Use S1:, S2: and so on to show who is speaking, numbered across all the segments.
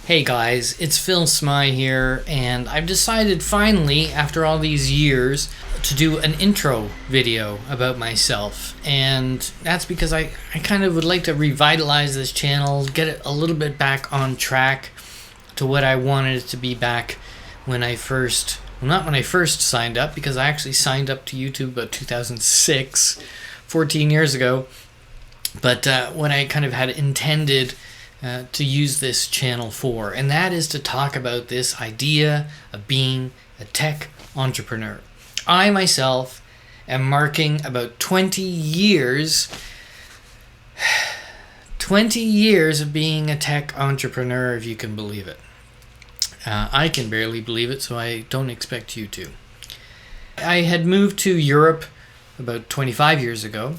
S1: Hey guys, it's Phil Smy here, and I've decided finally, after all these years, to do an intro video about myself. And that's because I kind of would like to revitalize this channel, get it a little bit back on track to what I wanted it to be back when I first, well, not when I first signed up, because I actually signed up to YouTube about 2006, 14 years ago. But what I kind of had intended to use this channel for, and that is to talk about this idea of being a tech entrepreneur. I myself am marking about 20 years of being a tech entrepreneur, if you can believe it. I can barely believe it, so I don't expect you to. I had moved to Europe about 25 years ago,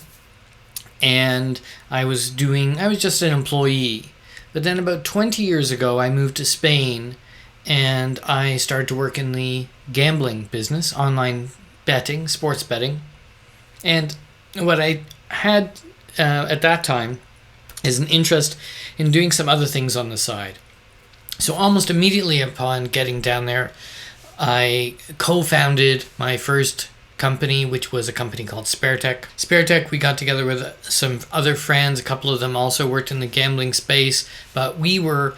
S1: and I was just an employee. But then about 20 years ago, I moved to Spain, and I started to work in the gambling business, online betting, sports betting. And what I had at that time is an interest in doing some other things on the side. So almost immediately upon getting down there, I co-founded my first company, which was a company called SpareTech. SpareTech, we got together with some other friends. A couple of them also worked in the gambling space, but we were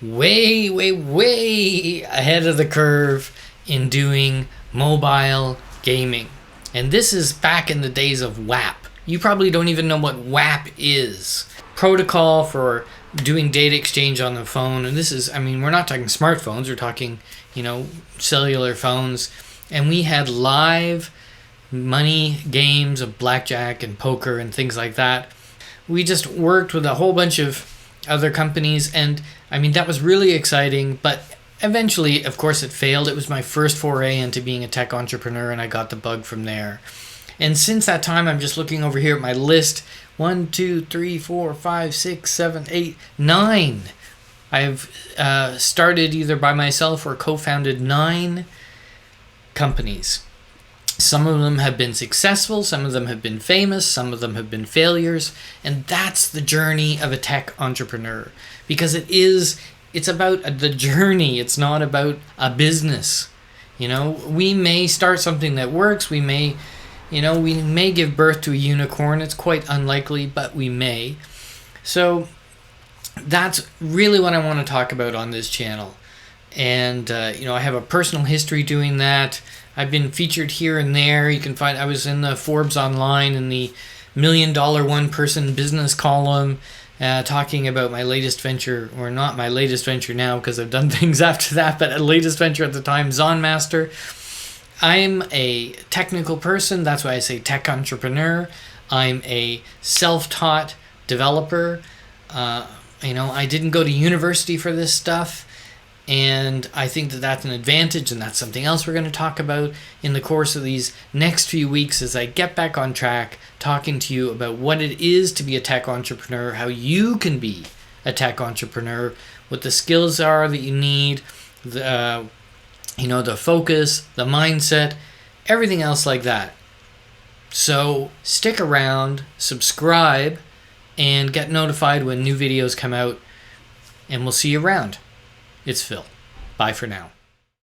S1: way ahead of the curve in doing mobile gaming. And this is back in the days of WAP. You probably don't even know what WAP is. Protocol for doing data exchange on the phone. And this is, we're not talking smartphones, we're talking, cellular phones. And we had live money games of blackjack and poker and things like that. We just worked with a whole bunch of other companies, and that was really exciting, but eventually, of course, it failed. It was my first foray into being a tech entrepreneur, and I got the bug from there. And since that time, I'm just looking over here at my list. 1, 2, 3, 4, 5, 6, 7, 8, 9. I've started either by myself or co-founded 9 companies. Some of them have been successful, some of them have been famous, some of them have been failures, and that's the journey of a tech entrepreneur. Because it's about the journey, it's not about a business. We may start something that works, we may give birth to a unicorn. It's quite unlikely, but we may. So that's really what I want to talk about on this channel. And, I have a personal history doing that. I've been featured here and there. You can find, I was in the Forbes Online in the $1 Million One-Person Business column, talking about my latest venture, or not my latest venture now because I've done things after that, but a latest venture at the time, Zonmaster. I'm a technical person. That's why I say tech entrepreneur. I'm a self-taught developer. I didn't go to university for this stuff. And I think that that's an advantage, and that's something else we're going to talk about in the course of these next few weeks as I get back on track, talking to you about what it is to be a tech entrepreneur, how you can be a tech entrepreneur, what the skills are that you need, the focus, the mindset, everything else like that. So stick around, subscribe, and get notified when new videos come out, and we'll see you around. It's Phil. Bye for now.